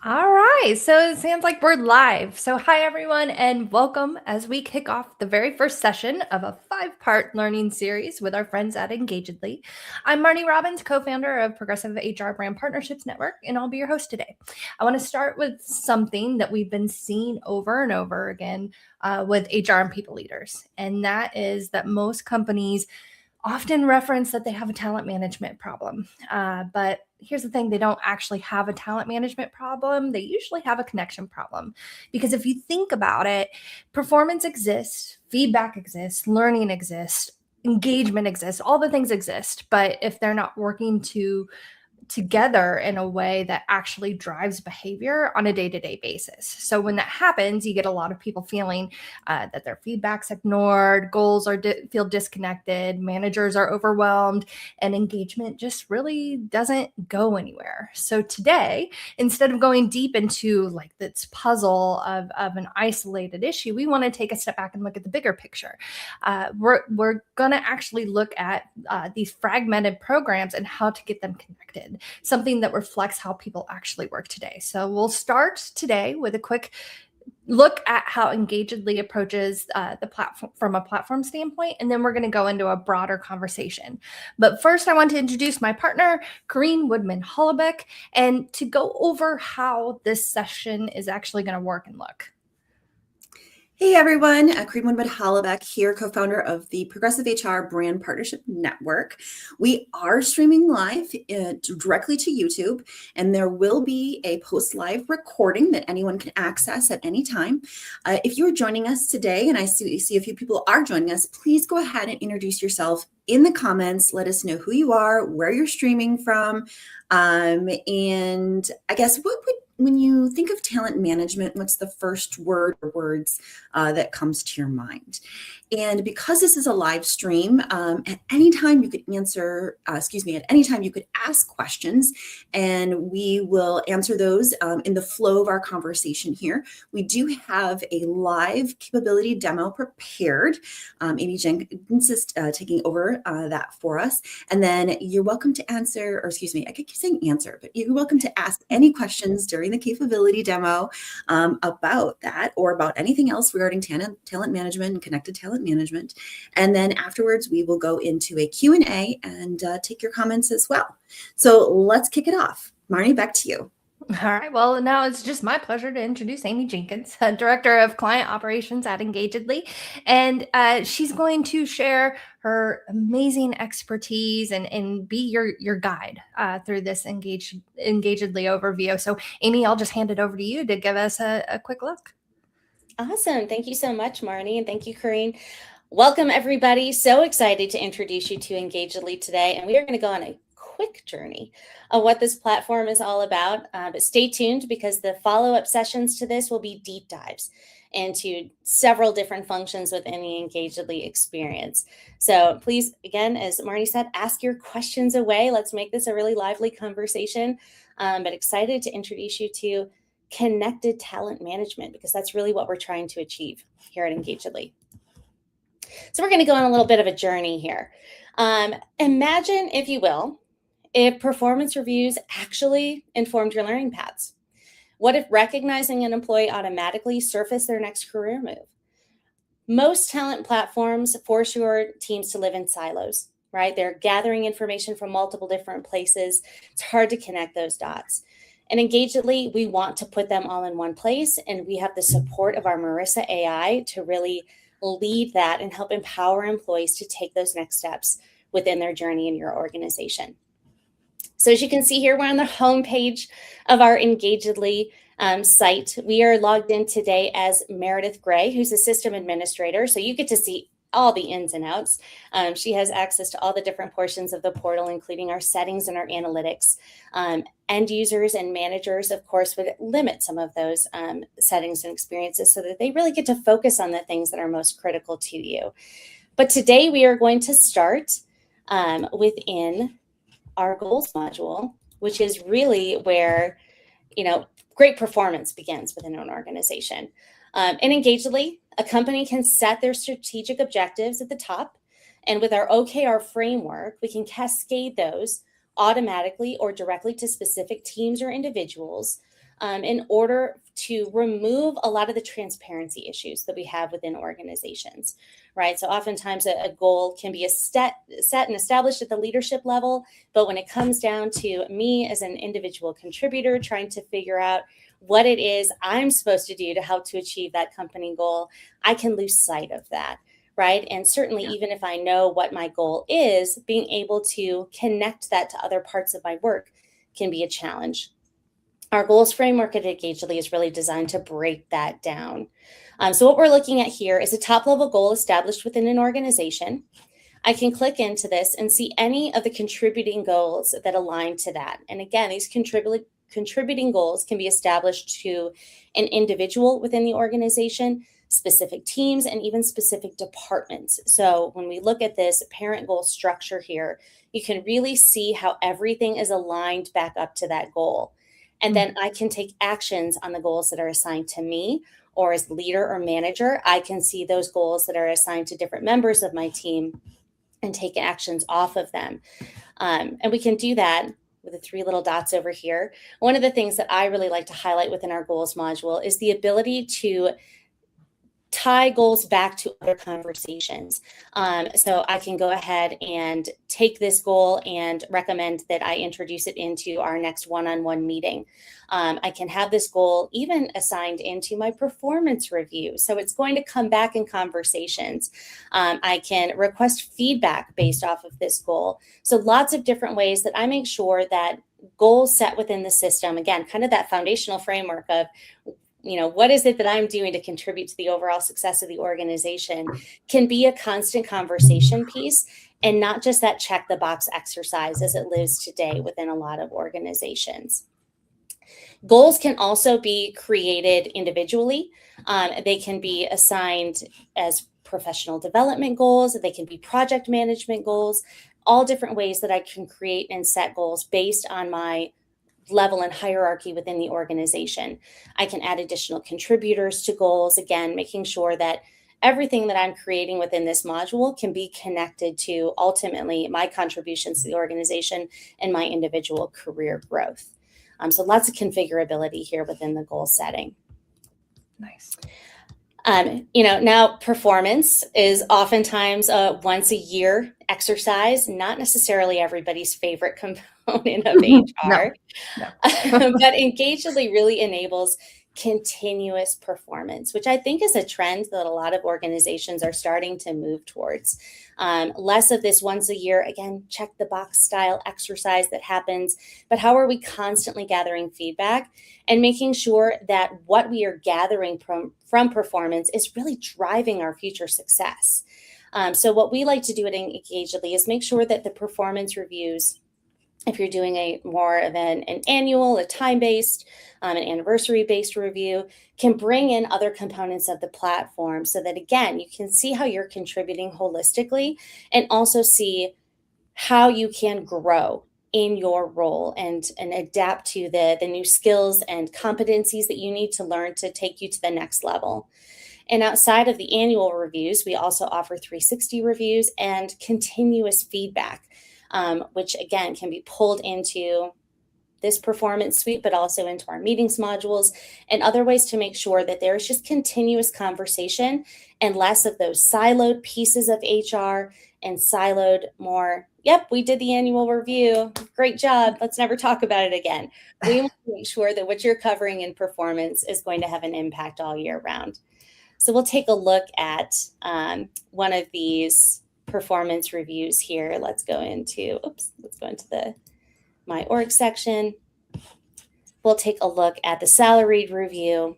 All right, so it sounds like we're live. So, hi everyone, and welcome as we kick off the very first session of a 5-part learning series with our friends at Engagedly. I'm Marnie Robbins, co founder of Progressive HR Brand Partnerships Network, and I'll be your host today. I want to start with something that we've been seeing over and over again with HR and people leaders, and that is that most companies often reference that they have a talent management problem. But here's the thing, they don't actually have a talent management problem. They usually have a connection problem. Because if you think about it, performance exists, feedback exists, learning exists, engagement exists, all the things exist. But if they're not working together in a way that actually drives behavior on a day-to-day basis. So when that happens, you get a lot of people feeling that their feedback's ignored, goals feel disconnected, managers are overwhelmed, and engagement just really doesn't go anywhere. So today, instead of going deep into like this puzzle of an isolated issue, we want to take a step back and look at the bigger picture. We're going to actually look at these fragmented programs and how to get them connected, something that reflects how people actually work today. So we'll start today with a quick look at how Engagedly approaches the platform from a platform standpoint, and then we're going to go into a broader conversation. But first, I want to introduce my partner, Corrine Woodman Hollebeck, and to go over how this session is actually going to work and look. Hey everyone, Corrine Woodman Hollebeck here, co-founder of the Progressive HR Brand Partnership Network. We are streaming live directly to YouTube, and there will be a post-live recording that anyone can access at any time. If you're joining us today, and I see a few people are joining us, please go ahead and introduce yourself in the comments. Let us know who you are, where you're streaming from, and I guess when you think of talent management, what's the first word or words that comes to your mind? And because this is a live stream, at any time you could at any time you could ask questions, and we will answer those in the flow of our conversation here. We do have a live capability demo prepared. Amy Jenkins is taking over that for us. And then you're welcome to answer, or excuse me, I keep saying answer, but you're welcome to ask any questions during the capability demo about that or about anything else regarding talent management and connected talent management. And then afterwards, we will go into a Q&A and take your comments as well. So let's kick it off. Marnie, back to you. All right. Well, now it's just my pleasure to introduce Amy Jenkins, Director of Client Operations at Engagedly. And she's going to share her amazing expertise and be your guide through this Engagedly overview. So, Amy, I'll just hand it over to you to give us a quick look. Awesome. Thank you so much, Marnie. And thank you, Corrine. Welcome, everybody. So excited to introduce you to Engagedly today. And we are going to go on a quick journey of what this platform is all about. But stay tuned, because the follow-up sessions to this will be deep dives into several different functions within the Engagedly experience. So please, again, as Marnie said, ask your questions away. Let's make this a really lively conversation. But excited to introduce you to connected talent management, because that's really what we're trying to achieve here at Engagedly. So we're going to go on a little bit of a journey here. Imagine, if you will, if performance reviews actually informed your learning paths. What if recognizing an employee automatically surfaced their next career move? Most talent platforms force your teams to live in silos, right? They're gathering information from multiple different places. It's hard to connect those dots. And Engagedly, we want to put them all in one place, and we have the support of our Marissa AI to really lead that and help empower employees to take those next steps within their journey in your organization. So as you can see here, we're on the homepage of our Engagedly site. We are logged in today as Meredith Gray, who's a system administrator. So you get to see all the ins and outs. She has access to all the different portions of the portal, including our settings and our analytics. End users and managers, of course, would limit some of those settings and experiences so that they really get to focus on the things that are most critical to you. But today we are going to start within our goals module, which is really where, great performance begins within an organization. And Engagedly, a company can set their strategic objectives at the top. And with our OKR framework, we can cascade those automatically or directly to specific teams or individuals in order to remove a lot of the transparency issues that we have within organizations, right? So oftentimes a goal can be set and established at the leadership level, but when it comes down to me as an individual contributor trying to figure out what it is I'm supposed to do to help to achieve that company goal, I can lose sight of that, right? And certainly, even if I know what my goal is, being able to connect that to other parts of my work can be a challenge. Our goals framework at Engagedly is really designed to break that down. So what we're looking at here is a top level goal established within an organization. I can click into this and see any of the contributing goals that align to that. And again, these contributing goals can be established to an individual within the organization, specific teams, and even specific departments. So when we look at this parent goal structure here, you can really see how everything is aligned back up to that goal. And then I can take actions on the goals that are assigned to me, or as leader or manager, I can see those goals that are assigned to different members of my team and take actions off of them. And we can do that with the 3 little dots over here. One of the things that I really like to highlight within our goals module is the ability to tie goals back to other conversations. So I can go ahead and take this goal and recommend that I introduce it into our next one-on-one meeting. I can have this goal even assigned into my performance review. So it's going to come back in conversations. I can request feedback based off of this goal. So lots of different ways that I make sure that goals set within the system, again, kind of that foundational framework of what is it that I'm doing to contribute to the overall success of the organization, can be a constant conversation piece and not just that check the box exercise as it lives today within a lot of organizations. Goals can also be created individually. They can be assigned as professional development goals. They can be project management goals, all different ways that I can create and set goals based on my level and hierarchy within the organization. I can add additional contributors to goals, again, making sure that everything that I'm creating within this module can be connected to ultimately my contributions to the organization and my individual career growth. So lots of configurability here within the goal setting. Nice. Now performance is oftentimes a once a year exercise, not necessarily everybody's favorite component of HR, No. but Engagedly really enables continuous performance, which I think is a trend that a lot of organizations are starting to move towards. Less of this once a year, again, check the box style exercise that happens, but how are we constantly gathering feedback and making sure that what we are gathering from performance is really driving our future success. So what we like to do at Engagedly is make sure that the performance reviews, if you're doing a more of an annual, a time-based, an anniversary-based review, can bring in other components of the platform so that, again, you can see how you're contributing holistically and also see how you can grow in your role and adapt to the new skills and competencies that you need to learn to take you to the next level. And outside of the annual reviews, we also offer 360 reviews and continuous feedback, which again can be pulled into this performance suite, but also into our meetings modules and other ways to make sure that there's just continuous conversation and less of those siloed pieces of HR and siloed more, yep, we did the annual review, great job, let's never talk about it again. We want to make sure that what you're covering in performance is going to have an impact all year round. So we'll take a look at one of these performance reviews here. Let's go into my org section. We'll take a look at the salaried review.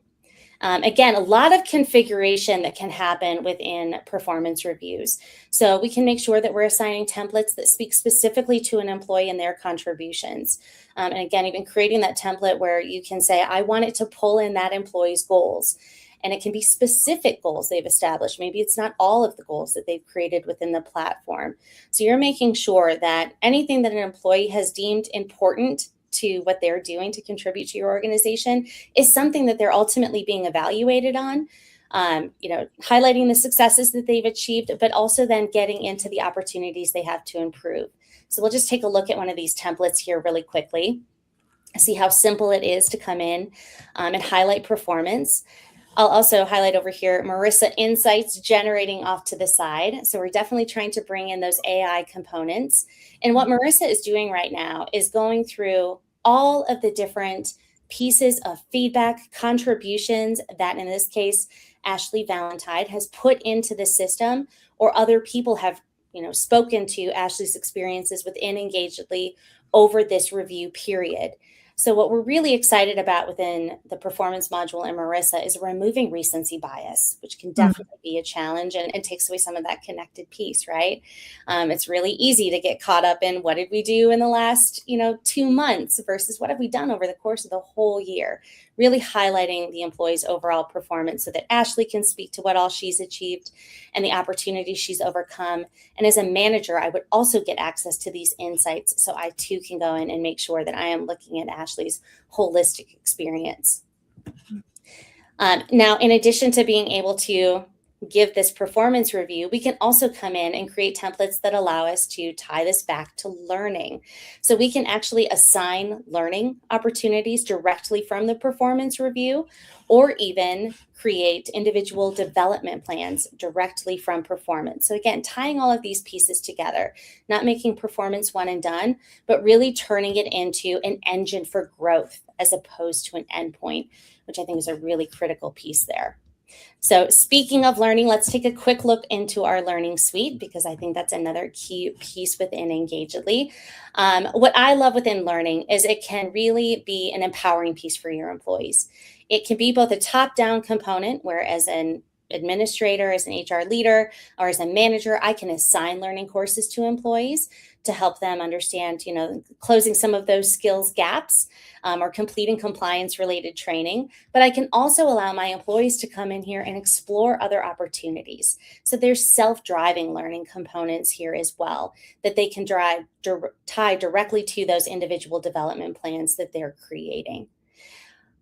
Again, a lot of configuration that can happen within performance reviews. So we can make sure that we're assigning templates that speak specifically to an employee and their contributions. And again, even creating that template where you can say, I want it to pull in that employee's goals. And it can be specific goals they've established. Maybe it's not all of the goals that they've created within the platform. So you're making sure that anything that an employee has deemed important to what they're doing to contribute to your organization is something that they're ultimately being evaluated on, highlighting the successes that they've achieved, but also then getting into the opportunities they have to improve. So we'll just take a look at one of these templates here really quickly. see how simple it is to come in and highlight performance. I'll also highlight over here Marissa Insights generating off to the side. So we're definitely trying to bring in those AI components. And what Marissa is doing right now is going through all of the different pieces of feedback, contributions that in this case, Ashley Valentine has put into the system, or other people have spoken to Ashley's experiences within Engagedly over this review period. So what we're really excited about within the performance module in Marissa is removing recency bias, which can definitely be a challenge and takes away some of that connected piece, right? It's really easy to get caught up in what did we do in the last, 2 months versus what have we done over the course of the whole year, really highlighting the employee's overall performance so that Ashley can speak to what all she's achieved and the opportunities she's overcome. And as a manager, I would also get access to these insights so I too can go in and make sure that I am looking at Ashley's holistic experience. Now, in addition to being able to give this performance review, we can also come in and create templates that allow us to tie this back to learning. So we can actually assign learning opportunities directly from the performance review, or even create individual development plans directly from performance. So again, tying all of these pieces together, not making performance one and done, but really turning it into an engine for growth as opposed to an endpoint, which I think is a really critical piece there. So speaking of learning, let's take a quick look into our learning suite, because I think that's another key piece within Engagedly. What I love within learning is it can really be an empowering piece for your employees. It can be both a top-down component, where as an administrator, as an HR leader, or as a manager, I can assign learning courses to employees to help them understand, closing some of those skills gaps or completing compliance-related training. But I can also allow my employees to come in here and explore other opportunities. So there's self-driving learning components here as well that they can tie directly to those individual development plans that they're creating.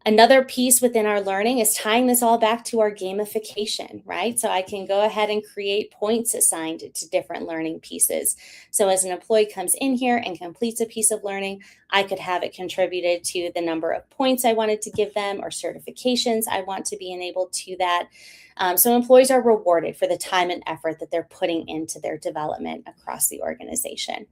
Another piece within our learning is tying this all back to our gamification, right? So I can go ahead and create points assigned to different learning pieces. So as an employee comes in here and completes a piece of learning, I could have it contributed to the number of points I wanted to give them or certifications I want to be enabled to that. So employees are rewarded for the time and effort that they're putting into their development across the organization.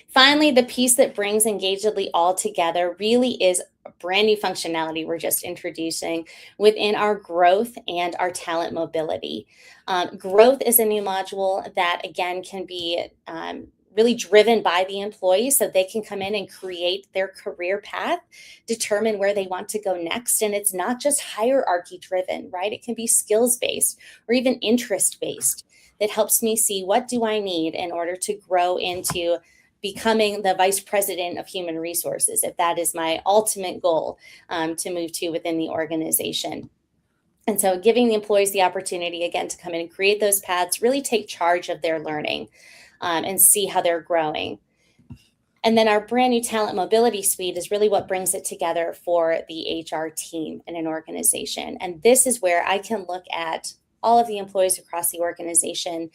Finally, the piece that brings Engagedly all together really is a brand new functionality we're just introducing within our growth and our talent mobility. Growth is a new module that, again, can be really driven by the employees, so they can come in and create their career path, determine where they want to go next. And it's not just hierarchy driven, right? It can be skills based or even interest based. That helps me see what do I need in order to grow into becoming the vice president of human resources, if that is my ultimate goal to move to within the organization. And so giving the employees the opportunity, again, to come in and create those paths, really take charge of their learning and see how they're growing. And then our brand new talent mobility suite is really what brings it together for the HR team in an organization. And this is where I can look at all of the employees across the organization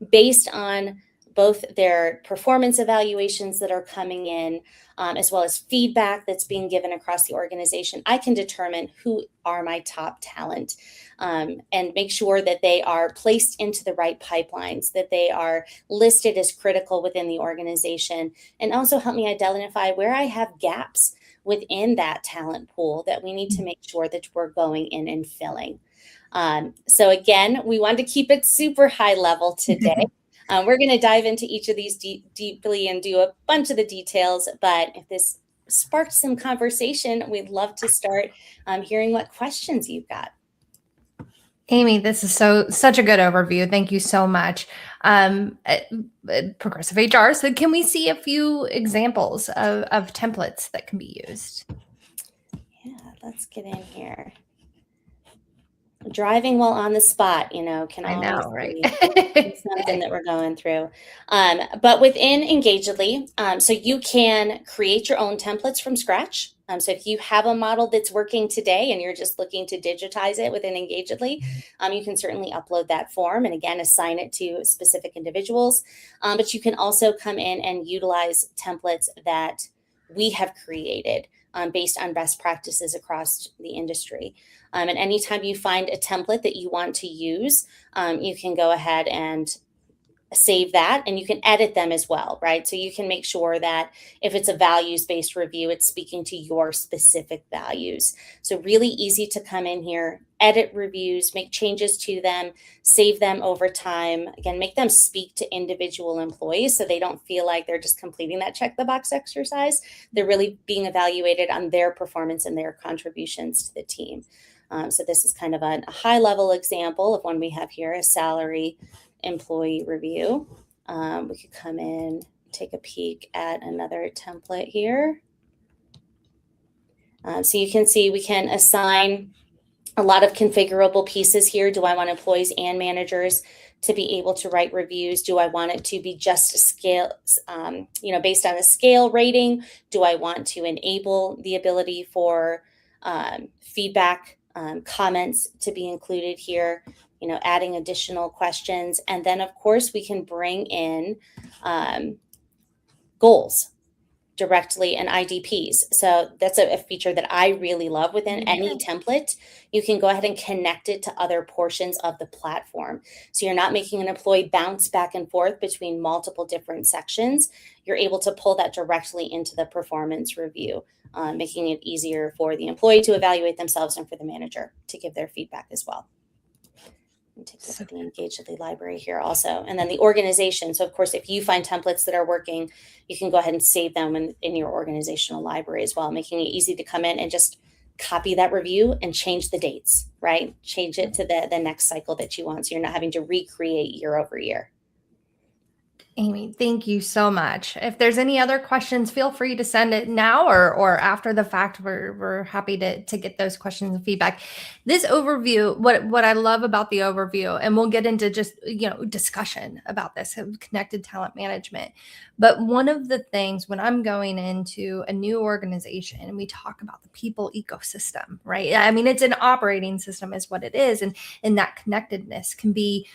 based on both their performance evaluations that are coming in, as well as feedback that's being given across the organization. I can determine who are my top talent and make sure that they are placed into the right pipelines, that they are listed as critical within the organization, and also help me identify where I have gaps within that talent pool that we need to make sure that we're going in and filling. So again, we wanted to keep it super high level today. We're going to dive into each of these deeply and do a bunch of the details, but if this sparked some conversation, we'd love to start hearing what questions you've got. Amy, this is such a good overview. Thank you so much. Progressive HR. So can we see a few examples of templates that can be used? Yeah, let's get in here. Driving while on the spot, can always right? be something that we're going through. But within Engagedly, so you can create your own templates from scratch. So if you have a model that's working today and you're just looking to digitize it within Engagedly, you can certainly upload that form and again, assign it to specific individuals. But you can also come in and utilize templates that we have created based on best practices across the industry. And anytime you find a template that you want to use, you can go ahead and save that, and you can edit them as well, right? So you can make sure that if it's a values-based review, it's speaking to your specific values. So really easy to come in here, edit reviews, make changes to them, save them over time. Again, make them speak to individual employees so they don't feel like they're just completing that check the box exercise. They're really being evaluated on their performance and their contributions to the team. So this is kind of a high level example of one we have here, a salary employee review. We could come in, take a peek at another template here. So you can see we can assign a lot of configurable pieces here. Do I want employees and managers to be able to write reviews? Do I want it to be just a scale, based on a scale rating? Do I want to enable the ability for feedback, comments to be included here? Adding additional questions. And then, of course, we can bring in goals directly and IDPs. So that's a feature that I really love within any template. You can go ahead and connect it to other portions of the platform. So you're not making an employee bounce back and forth between multiple different sections. You're able to pull that directly into the performance review, making it easier for the employee to evaluate themselves and for the manager to give their feedback as well. Take a look at the Engagedly library here also. And then the organization. So of course, if you find templates that are working, you can go ahead and save them in your organizational library as well, making it easy to come in and just copy that review and change the dates, right? Change it to the next cycle that you want. So you're not having to recreate year over year. Amy, thank you so much. If there's any other questions, feel free to send it now or after the fact. We're happy to get those questions and feedback. This overview, what I love about the overview, and we'll get into just discussion about this connected talent management. But one of the things when I'm going into a new organization and we talk about the people ecosystem, right? I mean, it's an operating system is what it is, and that connectedness can be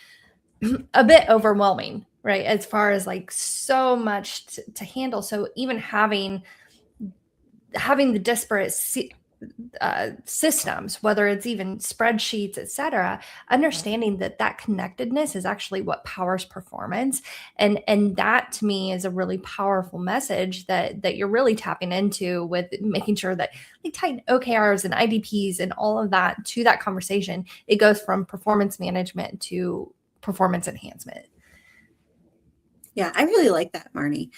a bit overwhelming, right? As far as like so much to handle. So even having the disparate systems, whether it's even spreadsheets, et cetera, understanding that connectedness is actually what powers performance. And that to me is a really powerful message that you're really tapping into with making sure that like tight OKRs and IDPs and all of that to that conversation, it goes from performance management to performance enhancement. Yeah, I really like that, Marnie.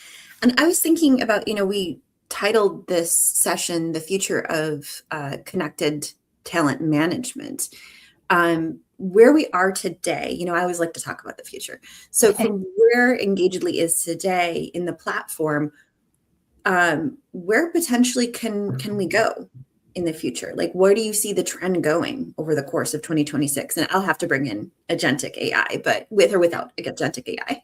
And I was thinking about, we titled this session, The Future of Connected Talent Management. Where we are today, I always like to talk about the future. So from where Engagedly is today in the platform, where potentially can we go in the future? Like, where do you see the trend going over the course of 2026? And I'll have to bring in agentic AI, but with or without agentic AI.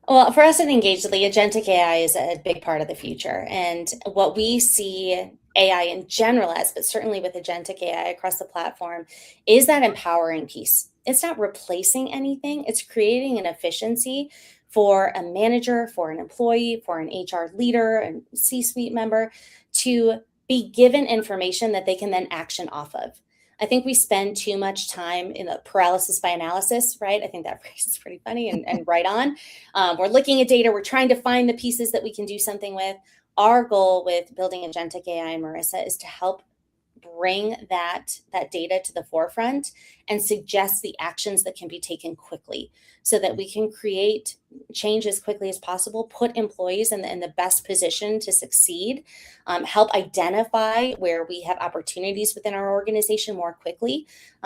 Well, for us at Engagedly, agentic AI is a big part of the future. And what we see AI in general as, but certainly with agentic AI across the platform, is that empowering piece. It's not replacing anything. It's creating an efficiency for a manager, for an employee, for an HR leader, and C-suite member to be given information that they can then action off of. I think we spend too much time in the paralysis by analysis, right? I think that phrase is pretty funny and right on. We're looking at data. We're trying to find the pieces that we can do something with. Our goal with building agentic AI and Marissa is to help bring that data to the forefront and suggest the actions that can be taken quickly so that we can create change as quickly as possible, put employees in the best position to succeed, help identify where we have opportunities within our organization more quickly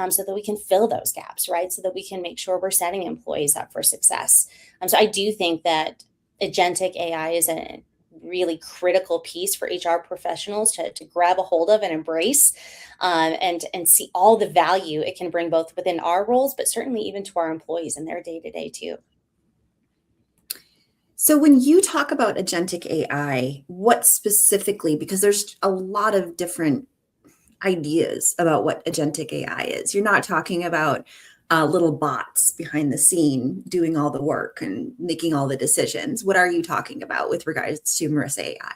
so that we can fill those gaps, right? So that we can make sure we're setting employees up for success. So I do think that agentic AI is a really critical piece for HR professionals to grab a hold of and embrace and see all the value it can bring both within our roles, but certainly even to our employees in their day-to-day too. So when you talk about agentic AI, what specifically, because there's a lot of different ideas about what agentic AI is. You're not talking about little bots behind the scene doing all the work and making all the decisions. What are you talking about with regards to Marissa AI?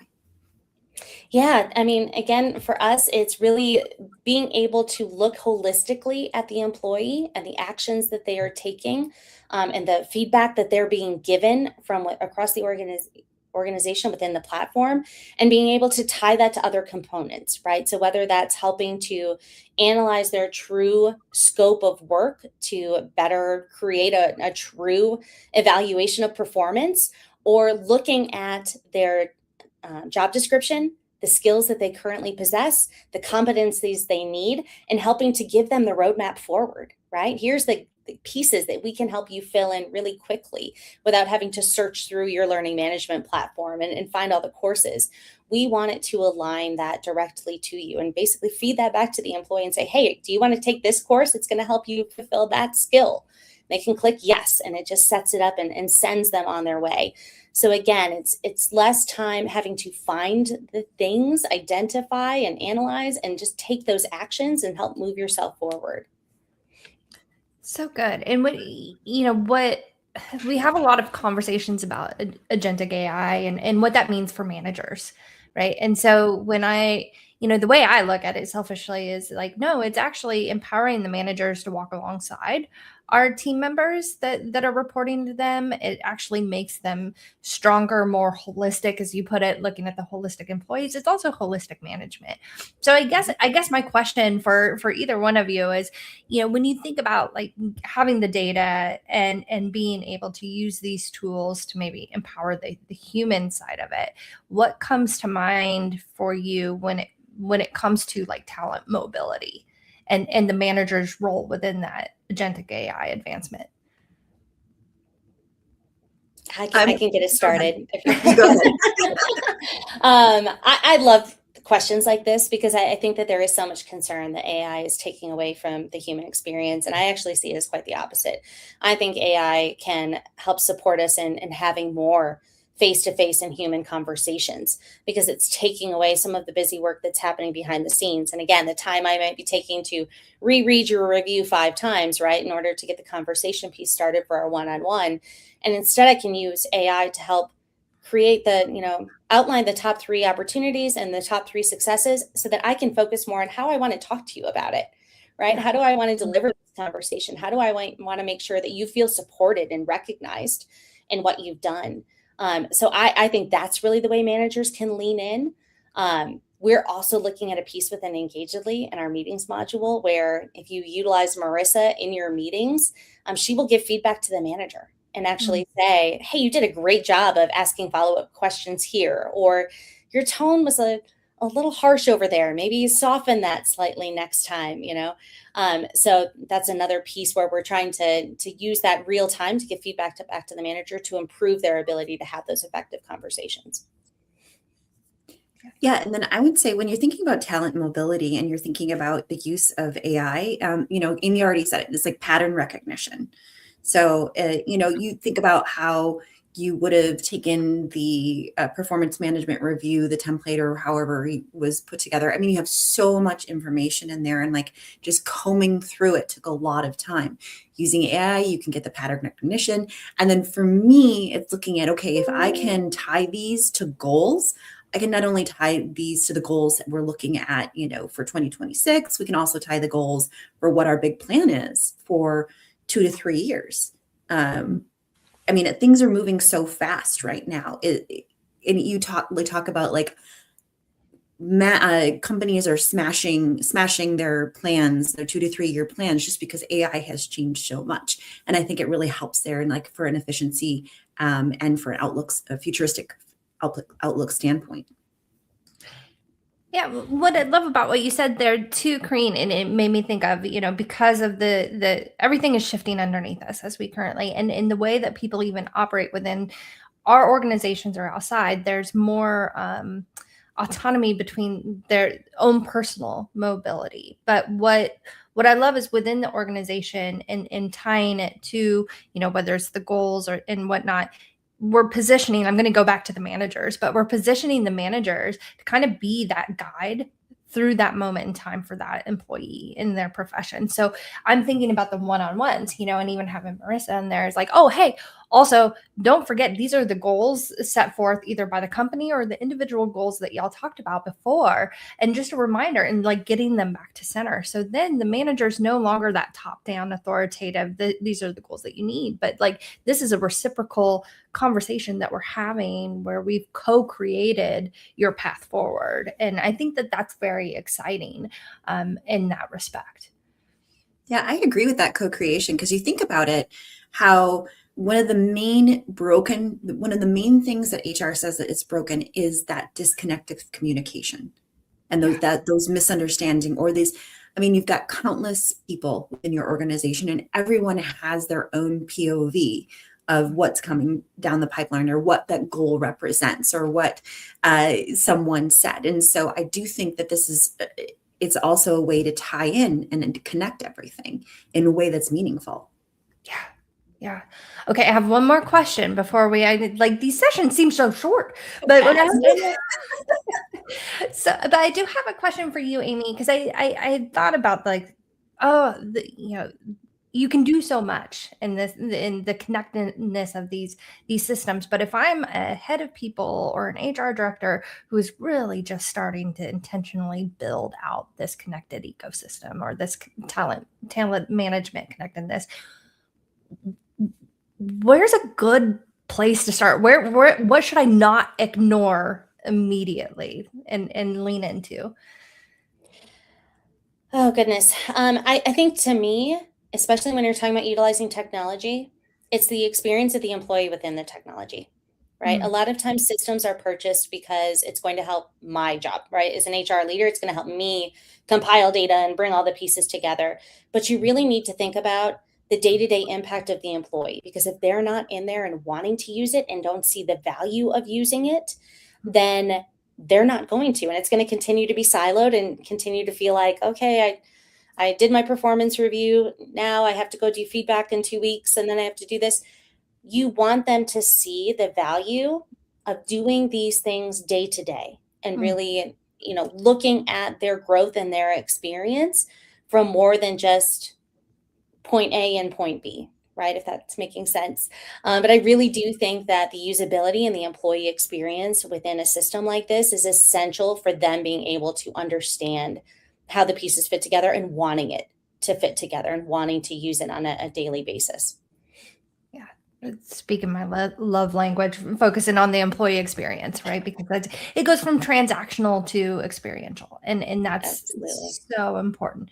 Yeah, I mean, again, for us, it's really being able to look holistically at the employee and the actions that they are taking, and the feedback that they're being given from across the organization within the platform, and being able to tie that to other components, right? So whether that's helping to analyze their true scope of work to better create a true evaluation of performance, or looking at their job description, the skills that they currently possess, the competencies they need, and helping to give them the roadmap forward, right? Here's the pieces that we can help you fill in really quickly without having to search through your learning management platform and find all the courses. We want it to align that directly to you and basically feed that back to the employee and say, hey, do you want to take this course? It's going to help you fulfill that skill. They can click yes, and it just sets it up and sends them on their way. So again, it's less time having to find the things, identify and analyze, and just take those actions and help move yourself forward. So good. And what we have a lot of conversations about agentic AI and what that means for managers, right? And so when the way I look at it selfishly is like, no, it's actually empowering the managers to walk alongside our team members that are reporting to them. It actually makes them stronger, more holistic, as you put it, looking at the holistic employees. It's also holistic management. So I guess my question for either one of you is, when you think about like having the data and being able to use these tools to maybe empower the human side of it, what comes to mind for you when it comes to like talent mobility and the manager's role within that agentic AI advancement? I can get it started. Go ahead. I love questions like this because I think that there is so much concern that AI is taking away from the human experience. And I actually see it as quite the opposite. I think AI can help support us in having more face-to-face and human conversations because it's taking away some of the busy work that's happening behind the scenes. And again, the time I might be taking to reread your review 5 times, right, in order to get the conversation piece started for our one-on-one. And instead I can use AI to help create outline the top 3 opportunities and the top 3 successes so that I can focus more on how I want to talk to you about it, right? How do I want to deliver this conversation? How do I want to make sure that you feel supported and recognized in what you've done? So I think that's really the way managers can lean in. We're also looking at a piece within Engagedly in our meetings module where if you utilize Marissa in your meetings, she will give feedback to the manager and actually say, hey, you did a great job of asking follow-up questions here, or your tone was a little harsh over there. Maybe you soften that slightly next time, So that's another piece where we're trying to use that real time to give feedback back to the manager to improve their ability to have those effective conversations. Yeah, and then I would say when you're thinking about talent mobility and you're thinking about the use of AI, Amy already said it, it's like pattern recognition. So, you think about how you would have taken the performance management review, the template, or however it was put together. I mean, you have so much information in there, and like just combing through it took a lot of time. Using AI, you can get the pattern recognition. And then for me, it's looking at, okay, if I can tie these to goals, I can not only tie these to the goals that we're looking at, for 2026, we can also tie the goals for what our big plan is for 2 to 3 years. I mean, things are moving so fast right now. And you talk about like companies are smashing their plans, their 2 to 3 year plans, just because AI has changed so much. And I think it really helps there, and like for an efficiency and for a futuristic outlook standpoint. Yeah, what I love about what you said there too, Kareen, and it made me think of, because of the everything is shifting underneath us as we currently, and in the way that people even operate within our organizations or outside, there's more autonomy between their own personal mobility. But what I love is within the organization and tying it to, whether it's the goals or and whatnot, we're positioning, I'm going to go back to the managers, but we're positioning the managers to kind of be that guide through that moment in time for that employee in their profession. So I'm thinking about the one-on-ones, and even having Marissa in there is like, oh, hey, also don't forget, these are the goals set forth either by the company or the individual goals that y'all talked about before. And just a reminder and like getting them back to center. So then the manager's no longer that top-down authoritative, these are the goals that you need, but like this is a reciprocal conversation that we're having where we've co-created your path forward. And I think that that's very exciting in that respect. Yeah, I agree with that co-creation, because you think about it, how one of the main things that HR says that it's broken is that disconnect of communication and those misunderstanding, or these, you've got countless people in your organization and everyone has their own POV of what's coming down the pipeline or what that goal represents or what someone said. And so I do think that it's also a way to tie in and to connect everything in a way that's meaningful. Yeah. Okay. I have one more question before these sessions seem so short, but but I do have a question for you, Amy, because I thought about you can do so much in the connectedness of these systems. But if I'm a head of people or an HR director who is really just starting to intentionally build out this connected ecosystem or this talent management connectedness, where's a good place to start? What should I not ignore immediately and lean into? Oh, goodness. I think to me, especially when you're talking about utilizing technology, it's the experience of the employee within the technology, right? A lot of times systems are purchased because it's going to help my job, right? As an HR leader, it's going to help me compile data and bring all the pieces together. But you really need to think about the day-to-day impact of the employee, because if they're not in there and wanting to use it and don't see the value of using it, then they're not going to, and it's going to continue to be siloed and continue to feel like, okay, I did my performance review. Now I have to go do feedback in 2 weeks, and then I have to do this. You want them to see the value of doing these things day to day and really, looking at their growth and their experience from more than just point A and point B, right? If that's making sense. But I really do think that the usability and the employee experience within a system like this is essential for them being able to understand how the pieces fit together and wanting it to fit together and wanting to use it on a daily basis. Yeah. Speaking my love language, focusing on the employee experience, right? Because it goes from transactional to experiential, and that's Absolutely. So important.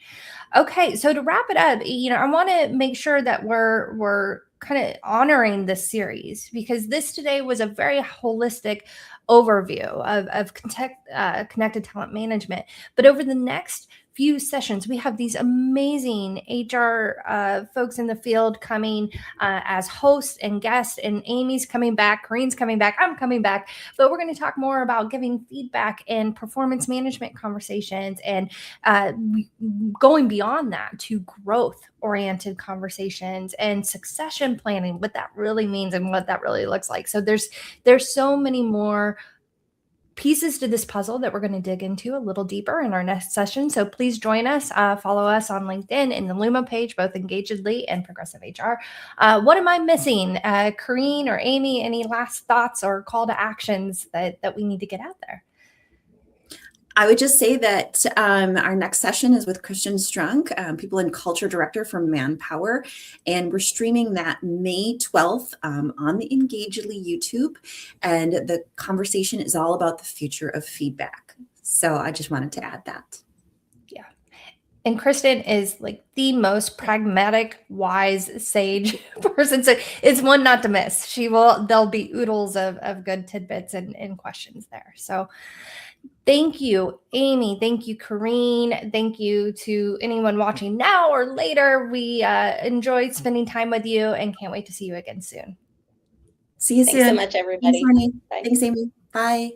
Okay, so to wrap it up, I want to make sure that we're kind of honoring this series, because this today was a very holistic overview of connected talent management. But over the next few sessions, we have these amazing HR folks in the field coming as hosts and guests, and Amy's coming back, Kareen's coming back, I'm coming back. But we're going to talk more about giving feedback and performance management conversations, and going beyond that to growth-oriented conversations and succession planning, what that really means and what that really looks like. So there's so many more pieces to this puzzle that we're going to dig into a little deeper in our next session. So please join us, follow us on LinkedIn and the Luma page, both Engagedly and Progressive HR. What am I missing? Kareen or Amy, any last thoughts or call to actions that we need to get out there? I would just say that our next session is with Christian Strunk, People and Culture Director from Manpower, and we're streaming that May 12th on the Engagedly YouTube, and the conversation is all about the future of feedback. So I just wanted to add that. Yeah. And Kristen is like the most pragmatic, wise, sage person. So it's one not to miss. There'll be oodles of good tidbits and questions there. So thank you, Amy. Thank you, Kareen. Thank you to anyone watching now or later. We enjoyed spending time with you and can't wait to see you again soon. See you soon. Thanks so much, everybody. Thanks, Marnie. Thanks, Amy. Bye.